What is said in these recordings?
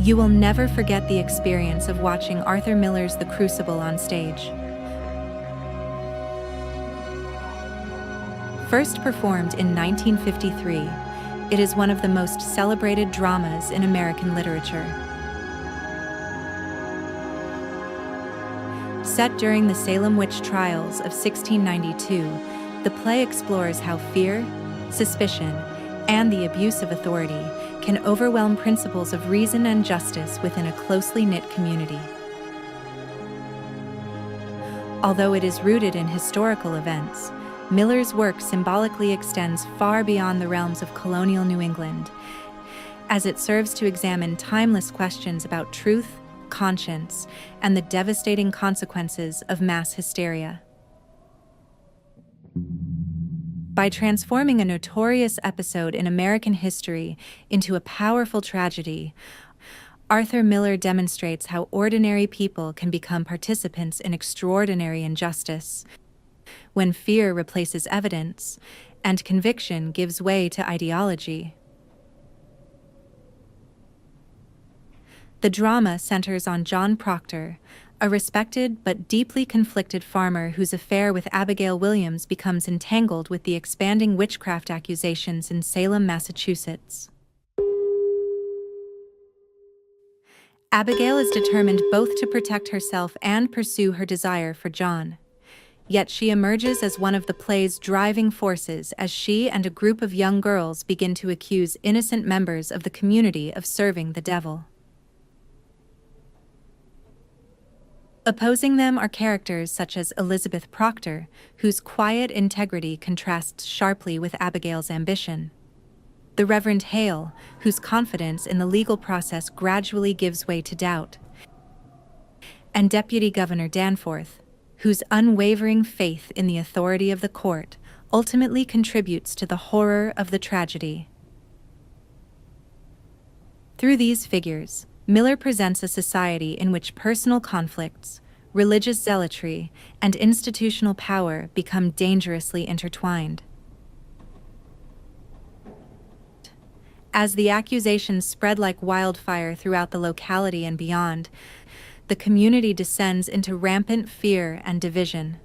You will never forget the experience of watching Arthur Miller's The Crucible on stage. First performed in 1953, it is one of the most celebrated dramas in American literature. Set during the Salem Witch Trials of 1692, the play explores how fear, suspicion, and the abuse of authority can overwhelm principles of reason and justice within a closely knit community. Although it is rooted in historical events, Miller's work symbolically extends far beyond the realms of colonial New England, as it serves to examine timeless questions about truth, conscience, and the devastating consequences of mass hysteria. By transforming a notorious episode in American history into a powerful tragedy, Arthur Miller demonstrates how ordinary people can become participants in extraordinary injustice, when fear replaces evidence and conviction gives way to ideology. The drama centers on John Proctor, a respected but deeply conflicted farmer whose affair with Abigail Williams becomes entangled with the expanding witchcraft accusations in Salem, Massachusetts. Abigail is determined both to protect herself and pursue her desire for John. Yet she emerges as one of the play's driving forces as she and a group of young girls begin to accuse innocent members of the community of serving the devil. Opposing them are characters such as Elizabeth Proctor, whose quiet integrity contrasts sharply with Abigail's ambition; the Reverend Hale, whose confidence in the legal process gradually gives way to doubt; and Deputy Governor Danforth, whose unwavering faith in the authority of the court ultimately contributes to the horror of the tragedy. Through these figures, Miller presents a society in which personal conflicts, religious zealotry, and institutional power become dangerously intertwined. As the accusations spread like wildfire throughout the locality and beyond, the community descends into rampant fear and division.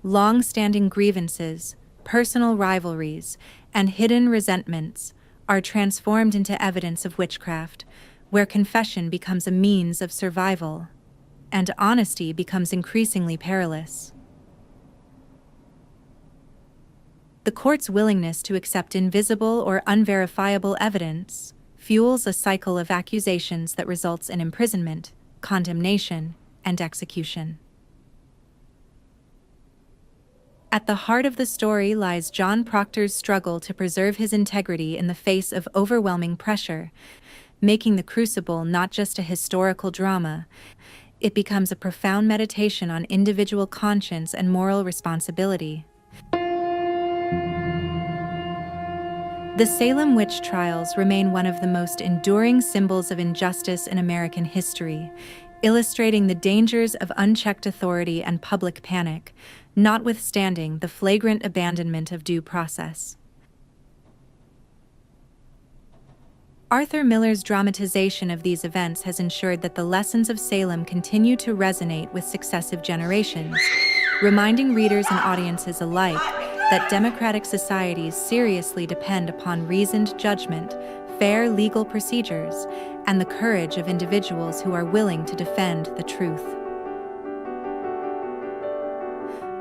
Long-standing grievances, personal rivalries, and hidden resentments are transformed into evidence of witchcraft, where confession becomes a means of survival, and honesty becomes increasingly perilous. The court's willingness to accept invisible or unverifiable evidence fuels a cycle of accusations that results in imprisonment, condemnation, and execution. At the heart of the story lies John Proctor's struggle to preserve his integrity in the face of overwhelming pressure, making The Crucible not just a historical drama. It becomes a profound meditation on individual conscience and moral responsibility. The Salem Witch Trials remain one of the most enduring symbols of injustice in American history, illustrating the dangers of unchecked authority and public panic, notwithstanding the flagrant abandonment of due process. Arthur Miller's dramatization of these events has ensured that the lessons of Salem continue to resonate with successive generations, reminding readers and audiences alike that democratic societies seriously depend upon reasoned judgment, fair legal procedures, and the courage of individuals who are willing to defend the truth.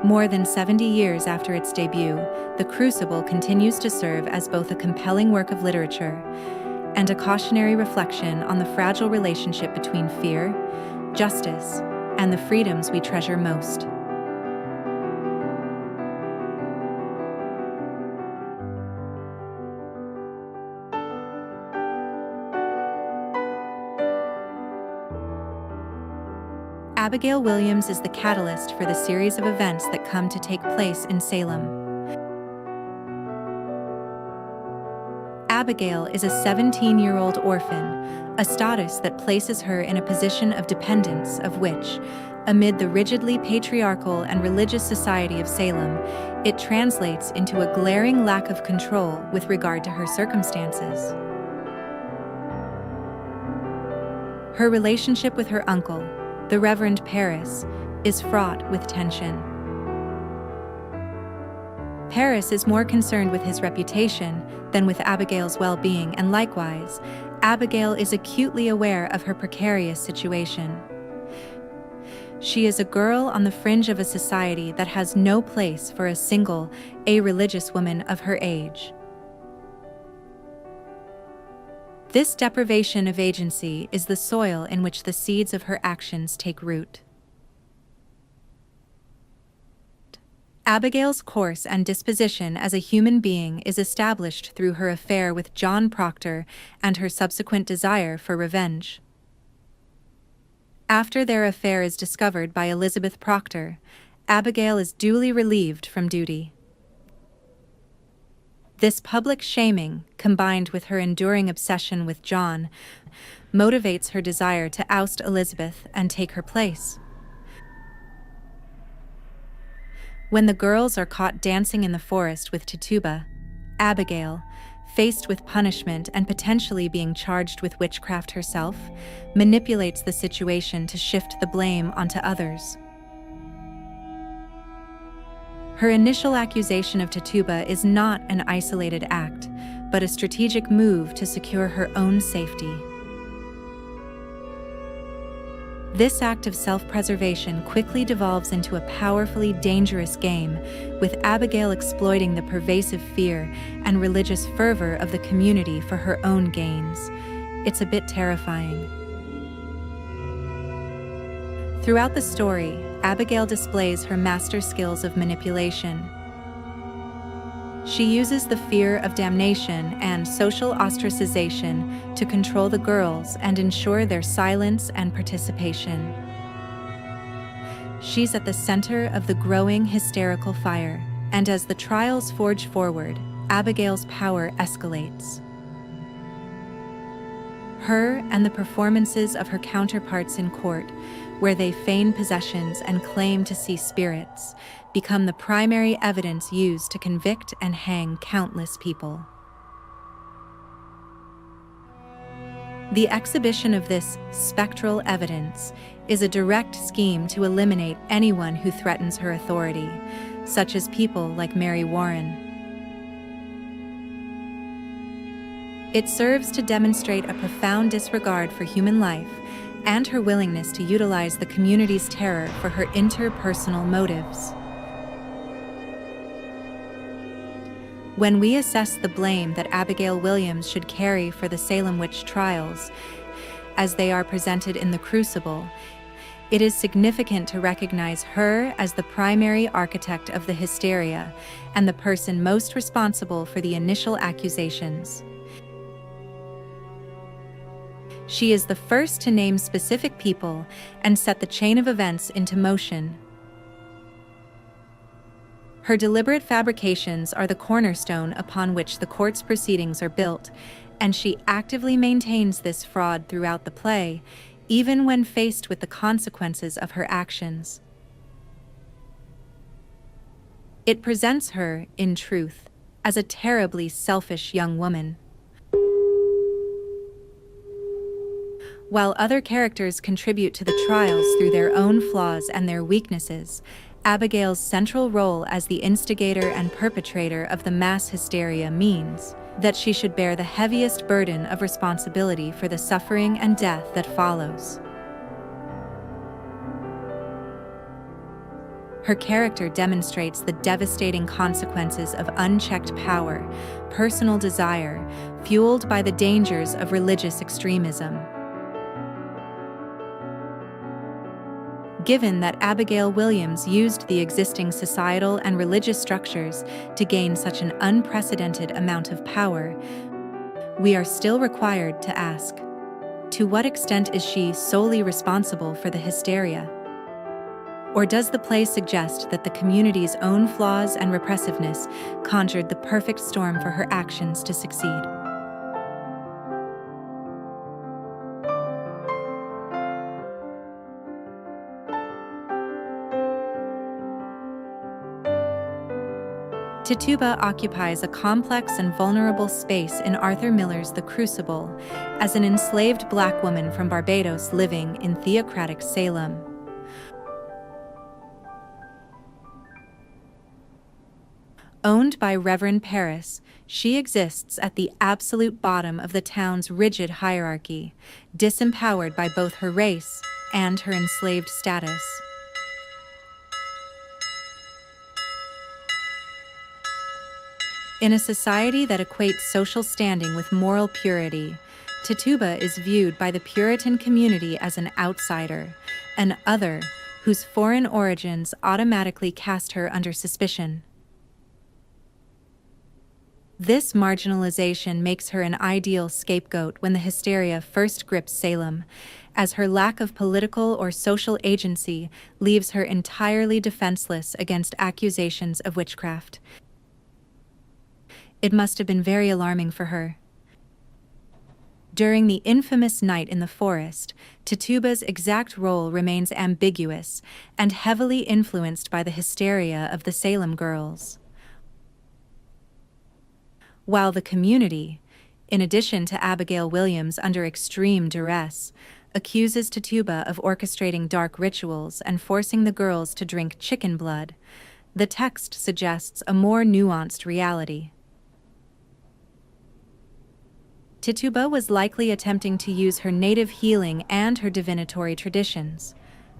More than 70 years after its debut, The Crucible continues to serve as both a compelling work of literature and a cautionary reflection on the fragile relationship between fear, justice, and the freedoms we treasure most. Abigail Williams is the catalyst for the series of events that come to take place in Salem. Abigail is a 17-year-old orphan, a status that places her in a position of dependence of which, amid the rigidly patriarchal and religious society of Salem, it translates into a glaring lack of control with regard to her circumstances. Her relationship with her uncle, the Reverend Paris, is fraught with tension. Paris is more concerned with his reputation than with Abigail's well-being, and likewise, Abigail is acutely aware of her precarious situation. She is a girl on the fringe of a society that has no place for a single, a-religious woman of her age. This deprivation of agency is the soil in which the seeds of her actions take root. Abigail's course and disposition as a human being is established through her affair with John Proctor and her subsequent desire for revenge. After their affair is discovered by Elizabeth Proctor, Abigail is duly relieved from duty. This public shaming, combined with her enduring obsession with John, motivates her desire to oust Elizabeth and take her place. When the girls are caught dancing in the forest with Tituba, Abigail, faced with punishment and potentially being charged with witchcraft herself, manipulates the situation to shift the blame onto others. Her initial accusation of Tituba is not an isolated act, but a strategic move to secure her own safety. This act of self-preservation quickly devolves into a powerfully dangerous game, with Abigail exploiting the pervasive fear and religious fervor of the community for her own gains. It's a bit terrifying. Throughout the story, Abigail displays her master skills of manipulation. She uses the fear of damnation and social ostracization to control the girls and ensure their silence and participation. She's at the center of the growing hysterical fire, and as the trials forge forward, Abigail's power escalates. Her and the performances of her counterparts in court, where they feign possessions and claim to see spirits, become the primary evidence used to convict and hang countless people. The exhibition of this spectral evidence is a direct scheme to eliminate anyone who threatens her authority, such as people like Mary Warren. It serves to demonstrate a profound disregard for human life and her willingness to utilize the community's terror for her interpersonal motives. When we assess the blame that Abigail Williams should carry for the Salem Witch Trials, as they are presented in the Crucible, it is significant to recognize her as the primary architect of the hysteria and the person most responsible for the initial accusations. She is the first to name specific people and set the chain of events into motion. Her deliberate fabrications are the cornerstone upon which the court's proceedings are built, and she actively maintains this fraud throughout the play, even when faced with the consequences of her actions. It presents her, in truth, as a terribly selfish young woman. While other characters contribute to the trials through their own flaws and their weaknesses, Abigail's central role as the instigator and perpetrator of the mass hysteria means that she should bear the heaviest burden of responsibility for the suffering and death that follows. Her character demonstrates the devastating consequences of unchecked power, personal desire, fueled by the dangers of religious extremism. Given that Abigail Williams used the existing societal and religious structures to gain such an unprecedented amount of power, we are still required to ask, to what extent is she solely responsible for the hysteria? Or does the play suggest that the community's own flaws and repressiveness conjured the perfect storm for her actions to succeed? Tituba occupies a complex and vulnerable space in Arthur Miller's The Crucible as an enslaved black woman from Barbados living in theocratic Salem. Owned by Reverend Paris, she exists at the absolute bottom of the town's rigid hierarchy, disempowered by both her race and her enslaved status. In a society that equates social standing with moral purity, Tituba is viewed by the Puritan community as an outsider, an other whose foreign origins automatically cast her under suspicion. This marginalization makes her an ideal scapegoat when the hysteria first grips Salem, as her lack of political or social agency leaves her entirely defenseless against accusations of witchcraft. It must have been very alarming for her. During the infamous night in the forest, Tituba's exact role remains ambiguous and heavily influenced by the hysteria of the Salem girls. While the community, in addition to Abigail Williams under extreme duress, accuses Tituba of orchestrating dark rituals and forcing the girls to drink chicken blood, the text suggests a more nuanced reality. Tituba was likely attempting to use her native healing and her divinatory traditions,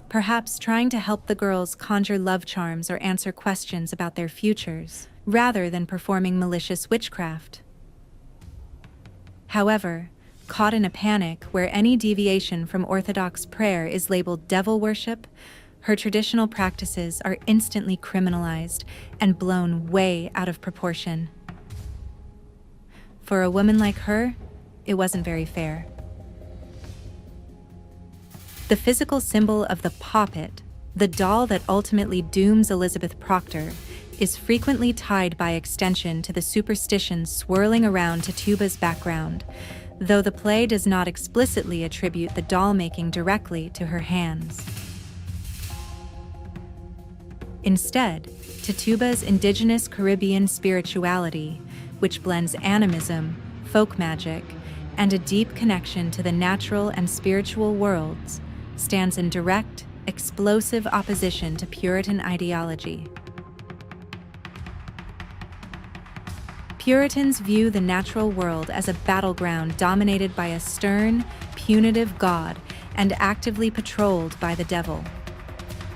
perhaps trying to help the girls conjure love charms or answer questions about their futures, rather than performing malicious witchcraft. However, caught in a panic where any deviation from orthodox prayer is labeled devil worship, her traditional practices are instantly criminalized and blown way out of proportion. For a woman like her, it wasn't very fair. The physical symbol of the poppet, the doll that ultimately dooms Elizabeth Proctor, is frequently tied by extension to the superstitions swirling around Tituba's background, though the play does not explicitly attribute the doll making directly to her hands. Instead, Tituba's indigenous Caribbean spirituality, which blends animism, folk magic, and a deep connection to the natural and spiritual worlds, stands in direct, explosive opposition to Puritan ideology. Puritans view the natural world as a battleground dominated by a stern, punitive god and actively patrolled by the devil.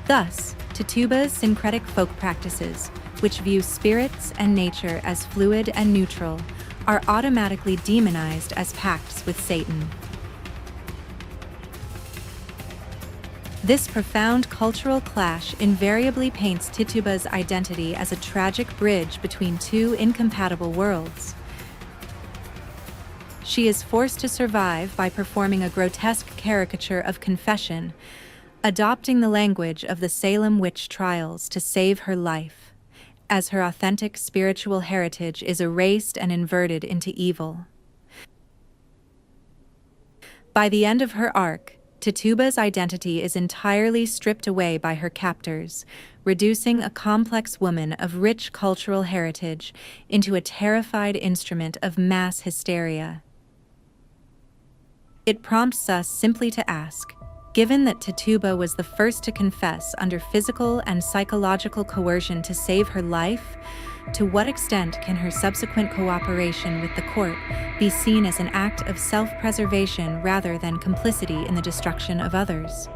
Thus, Tituba's syncretic folk practices, which view spirits and nature as fluid and neutral, are automatically demonized as pacts with Satan. This profound cultural clash invariably paints Tituba's identity as a tragic bridge between two incompatible worlds. She is forced to survive by performing a grotesque caricature of confession, adopting the language of the Salem Witch Trials to save her life, as her authentic spiritual heritage is erased and inverted into evil. By the end of her arc, Tituba's identity is entirely stripped away by her captors, reducing a complex woman of rich cultural heritage into a terrified instrument of mass hysteria. It prompts us simply to ask, given that Tituba was the first to confess under physical and psychological coercion to save her life, to what extent can her subsequent cooperation with the court be seen as an act of self-preservation rather than complicity in the destruction of others?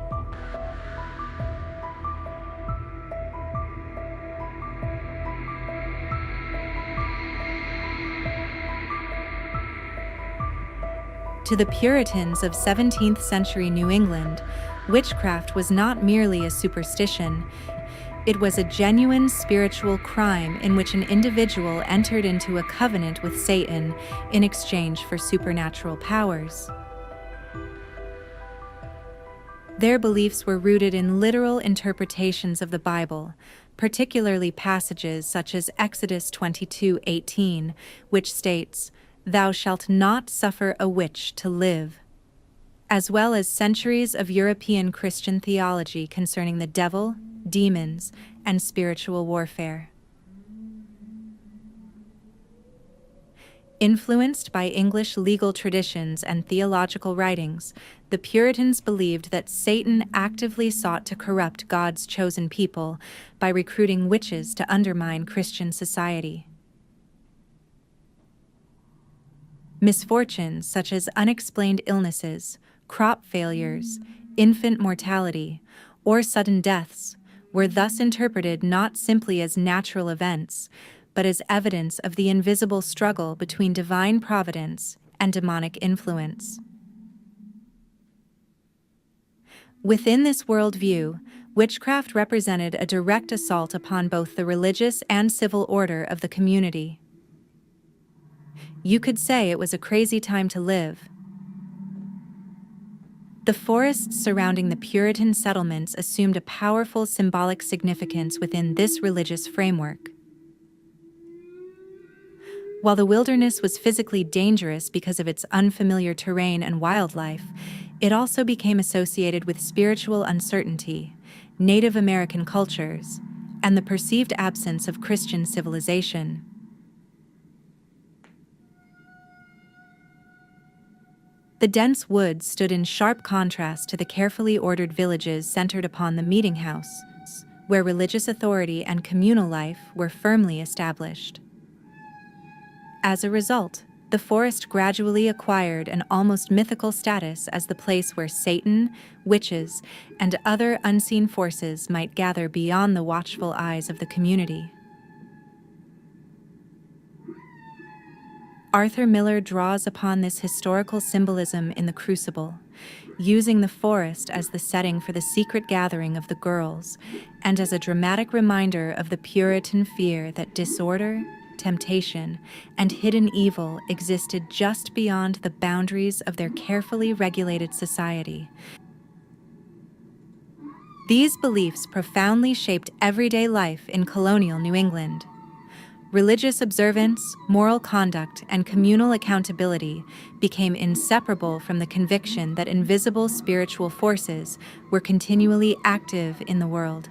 To the Puritans of 17th century New England, witchcraft was not merely a superstition. It was a genuine spiritual crime in which an individual entered into a covenant with Satan in exchange for supernatural powers. Their beliefs were rooted in literal interpretations of the Bible, particularly passages such as Exodus 22:18, which states, "Thou shalt not suffer a witch to live," as well as centuries of European Christian theology concerning the devil, demons, and spiritual warfare. Influenced by English legal traditions and theological writings, the Puritans believed that Satan actively sought to corrupt God's chosen people by recruiting witches to undermine Christian society. Misfortunes such as unexplained illnesses, crop failures, infant mortality, or sudden deaths were thus interpreted not simply as natural events, but as evidence of the invisible struggle between divine providence and demonic influence. Within this worldview, witchcraft represented a direct assault upon both the religious and civil order of the community. You could say it was a crazy time to live. The forests surrounding the Puritan settlements assumed a powerful symbolic significance within this religious framework. While the wilderness was physically dangerous because of its unfamiliar terrain and wildlife, it also became associated with spiritual uncertainty, Native American cultures, and the perceived absence of Christian civilization. The dense woods stood in sharp contrast to the carefully ordered villages centered upon the meeting house, where religious authority and communal life were firmly established. As a result, the forest gradually acquired an almost mythical status as the place where Satan, witches, and other unseen forces might gather beyond the watchful eyes of the community. Arthur Miller draws upon this historical symbolism in The Crucible, using the forest as the setting for the secret gathering of the girls and as a dramatic reminder of the Puritan fear that disorder, temptation, and hidden evil existed just beyond the boundaries of their carefully regulated society. These beliefs profoundly shaped everyday life in colonial New England. Religious observance, moral conduct, and communal accountability became inseparable from the conviction that invisible spiritual forces were continually active in the world.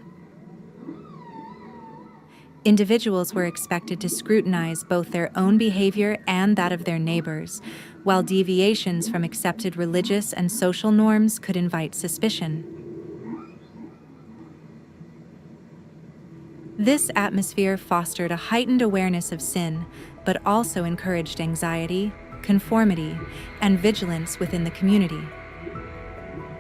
Individuals were expected to scrutinize both their own behavior and that of their neighbors, while deviations from accepted religious and social norms could invite suspicion. This atmosphere fostered a heightened awareness of sin, but also encouraged anxiety, conformity, and vigilance within the community.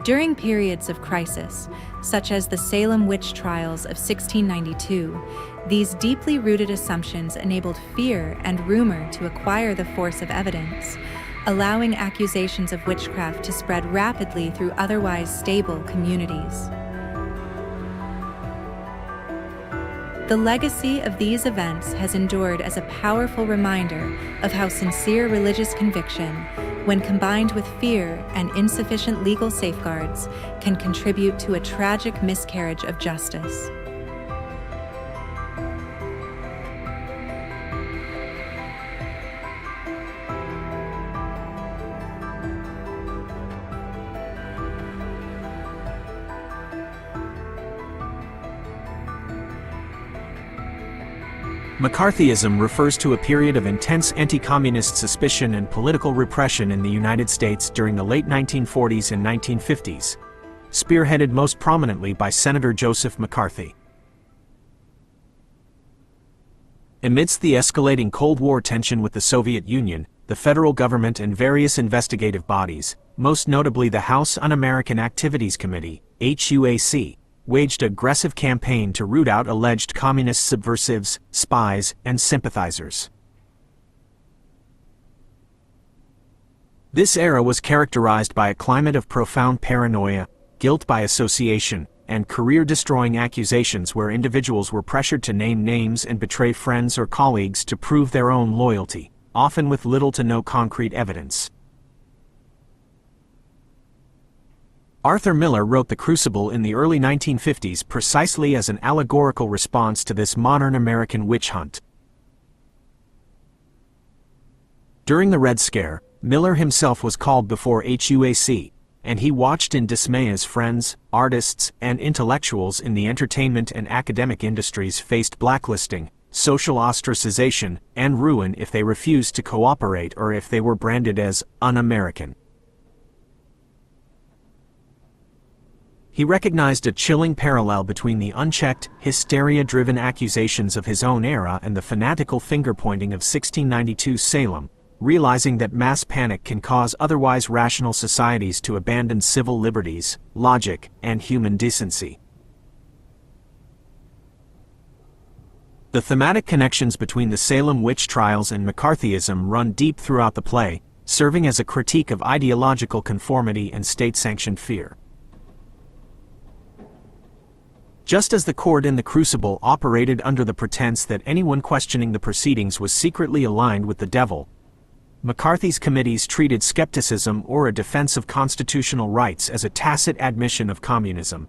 During periods of crisis, such as the Salem Witch Trials of 1692, these deeply rooted assumptions enabled fear and rumor to acquire the force of evidence, allowing accusations of witchcraft to spread rapidly through otherwise stable communities. The legacy of these events has endured as a powerful reminder of how sincere religious conviction, when combined with fear and insufficient legal safeguards, can contribute to a tragic miscarriage of justice. McCarthyism refers to a period of intense anti-communist suspicion and political repression in the United States during the late 1940s and 1950s, spearheaded most prominently by Senator Joseph McCarthy. Amidst the escalating Cold War tension with the Soviet Union, the federal government and various investigative bodies, most notably the House Un-American Activities Committee, HUAC, waged an aggressive campaign to root out alleged communist subversives, spies, and sympathizers. This era was characterized by a climate of profound paranoia, guilt by association, and career-destroying accusations where individuals were pressured to name names and betray friends or colleagues to prove their own loyalty, often with little to no concrete evidence. Arthur Miller wrote The Crucible in the early 1950s precisely as an allegorical response to this modern American witch hunt. During the Red Scare, Miller himself was called before HUAC, and he watched in dismay as friends, artists, and intellectuals in the entertainment and academic industries faced blacklisting, social ostracization, and ruin if they refused to cooperate or if they were branded as un-American. He recognized a chilling parallel between the unchecked, hysteria-driven accusations of his own era and the fanatical finger-pointing of 1692 Salem, realizing that mass panic can cause otherwise rational societies to abandon civil liberties, logic, and human decency. The thematic connections between the Salem Witch Trials and McCarthyism run deep throughout the play, serving as a critique of ideological conformity and state-sanctioned fear. Just as the court in the Crucible operated under the pretense that anyone questioning the proceedings was secretly aligned with the devil, McCarthy's committees treated skepticism or a defense of constitutional rights as a tacit admission of communism.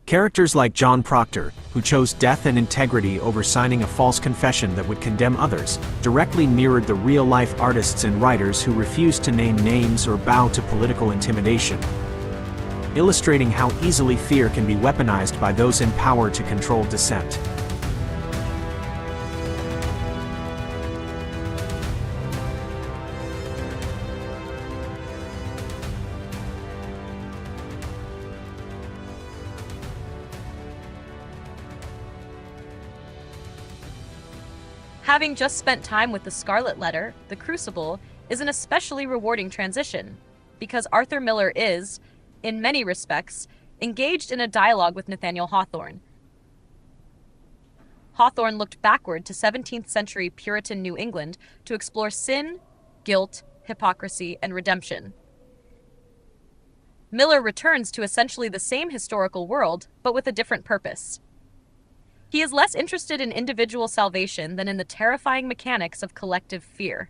Characters like John Proctor, who chose death and integrity over signing a false confession that would condemn others, directly mirrored the real-life artists and writers who refused to name names or bow to political intimidation, illustrating how easily fear can be weaponized by those in power to control dissent. Having just spent time with the Scarlet Letter, the Crucible is an especially rewarding transition, because Arthur Miller is, in many respects, engaged in a dialogue with Nathaniel Hawthorne. Hawthorne looked backward to 17th century Puritan New England to explore sin, guilt, hypocrisy, and redemption. Miller returns to essentially the same historical world, but with a different purpose. He is less interested in individual salvation than in the terrifying mechanics of collective fear.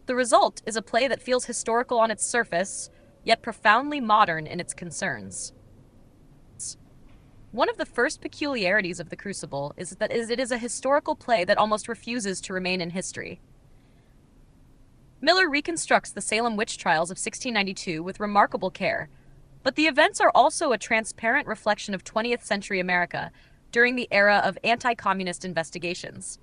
The result is a play that feels historical on its surface, yet profoundly modern in its concerns. One of the first peculiarities of The Crucible is that it is a historical play that almost refuses to remain in history. Miller reconstructs the Salem Witch Trials of 1692 with remarkable care, but the events are also a transparent reflection of 20th century America during the era of anti-communist investigations.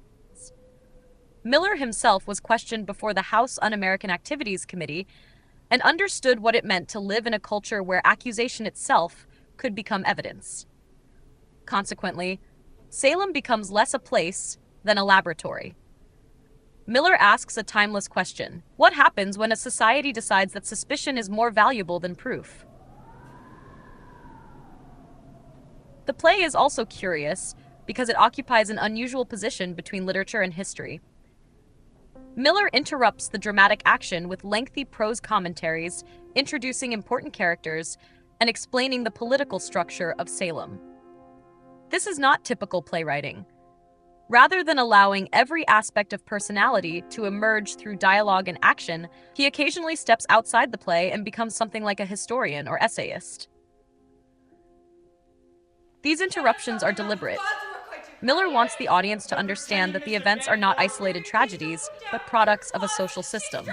Miller himself was questioned before the House Un-American Activities Committee and understood what it meant to live in a culture where accusation itself could become evidence. Consequently, Salem becomes less a place than a laboratory. Miller asks a timeless question: what happens when a society decides that suspicion is more valuable than proof? The play is also curious because it occupies an unusual position between literature and history. Miller interrupts the dramatic action with lengthy prose commentaries, introducing important characters and explaining the political structure of Salem. This is not typical playwriting. Rather than allowing every aspect of personality to emerge through dialogue and action, he occasionally steps outside the play and becomes something like a historian or essayist. These interruptions are deliberate. Miller wants the audience to understand that the events are not isolated tragedies, but products of a social system.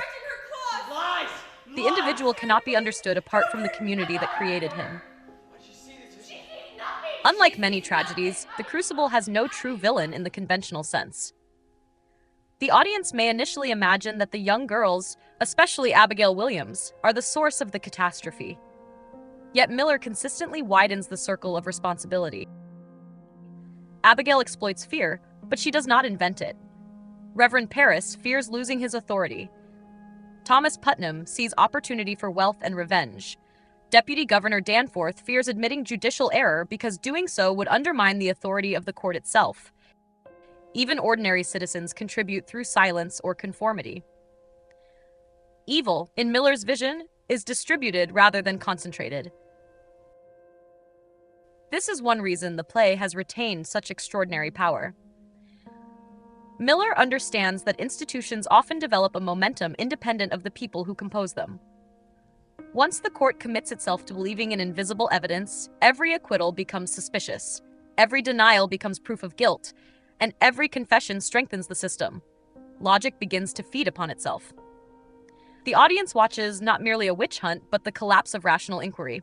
The individual cannot be understood apart from the community that created him. Unlike many tragedies, The Crucible has no true villain in the conventional sense. The audience may initially imagine that the young girls, especially Abigail Williams, are the source of the catastrophe. Yet Miller consistently widens the circle of responsibility. Abigail exploits fear, but she does not invent it. Reverend Parris fears losing his authority. Thomas Putnam sees opportunity for wealth and revenge. Deputy Governor Danforth fears admitting judicial error because doing so would undermine the authority of the court itself. Even ordinary citizens contribute through silence or conformity. Evil, in Miller's vision, is distributed rather than concentrated. This is one reason the play has retained such extraordinary power. Miller understands that institutions often develop a momentum independent of the people who compose them. Once the court commits itself to believing in invisible evidence, every acquittal becomes suspicious, every denial becomes proof of guilt, and every confession strengthens the system. Logic begins to feed upon itself. The audience watches not merely a witch hunt, but the collapse of rational inquiry.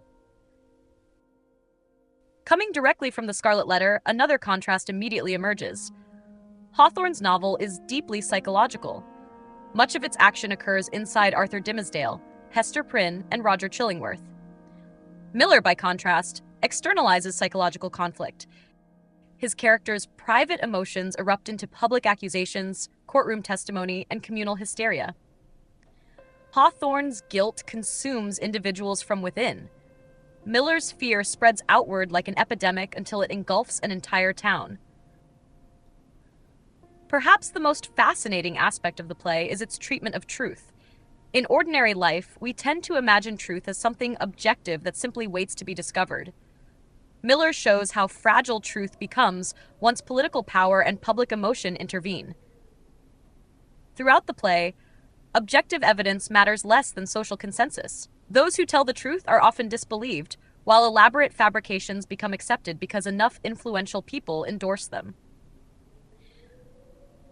Coming directly from the Scarlet Letter, another contrast immediately emerges. Hawthorne's novel is deeply psychological. Much of its action occurs inside Arthur Dimmesdale, Hester Prynne, and Roger Chillingworth. Miller, by contrast, externalizes psychological conflict. His characters' private emotions erupt into public accusations, courtroom testimony, and communal hysteria. Hawthorne's guilt consumes individuals from within. Miller's fear spreads outward like an epidemic until it engulfs an entire town. Perhaps the most fascinating aspect of the play is its treatment of truth. In ordinary life, we tend to imagine truth as something objective that simply waits to be discovered. Miller shows how fragile truth becomes once political power and public emotion intervene. Throughout the play, objective evidence matters less than social consensus. Those who tell the truth are often disbelieved, while elaborate fabrications become accepted because enough influential people endorse them.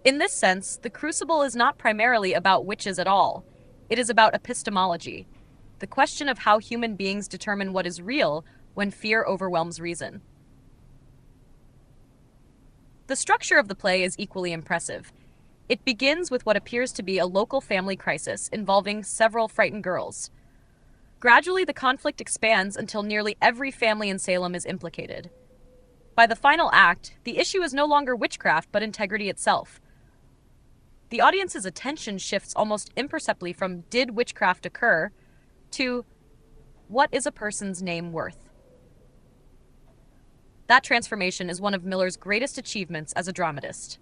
In this sense, the Crucible is not primarily about witches at all. It is about epistemology, the question of how human beings determine what is real when fear overwhelms reason. The structure of the play is equally impressive. It begins with what appears to be a local family crisis involving several frightened girls. Gradually, the conflict expands until nearly every family in Salem is implicated. By the final act, the issue is no longer witchcraft but integrity itself. The audience's attention shifts almost imperceptibly from "did witchcraft occur" to "what is a person's name worth?" That transformation is one of Miller's greatest achievements as a dramatist.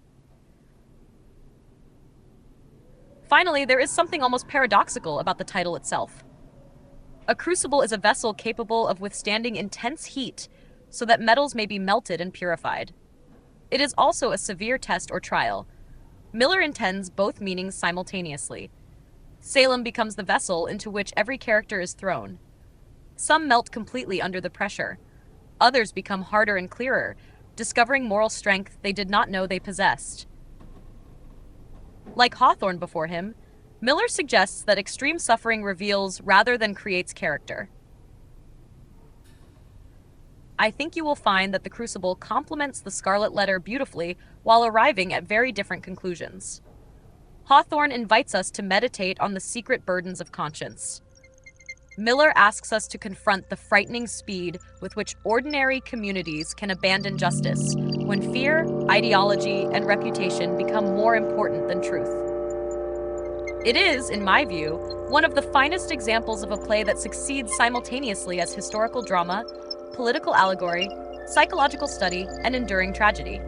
Finally, there is something almost paradoxical about the title itself. A crucible is a vessel capable of withstanding intense heat so that metals may be melted and purified. It is also a severe test or trial. Miller intends both meanings simultaneously. Salem becomes the vessel into which every character is thrown. Some melt completely under the pressure. Others become harder and clearer, discovering moral strength they did not know they possessed. Like Hawthorne before him, Miller suggests that extreme suffering reveals rather than creates character. I think you will find that the Crucible complements the Scarlet Letter beautifully while arriving at very different conclusions. Hawthorne invites us to meditate on the secret burdens of conscience. Miller asks us to confront the frightening speed with which ordinary communities can abandon justice when fear, ideology, and reputation become more important than truth. It is, in my view, one of the finest examples of a play that succeeds simultaneously as historical drama, political allegory, psychological study, and enduring tragedy.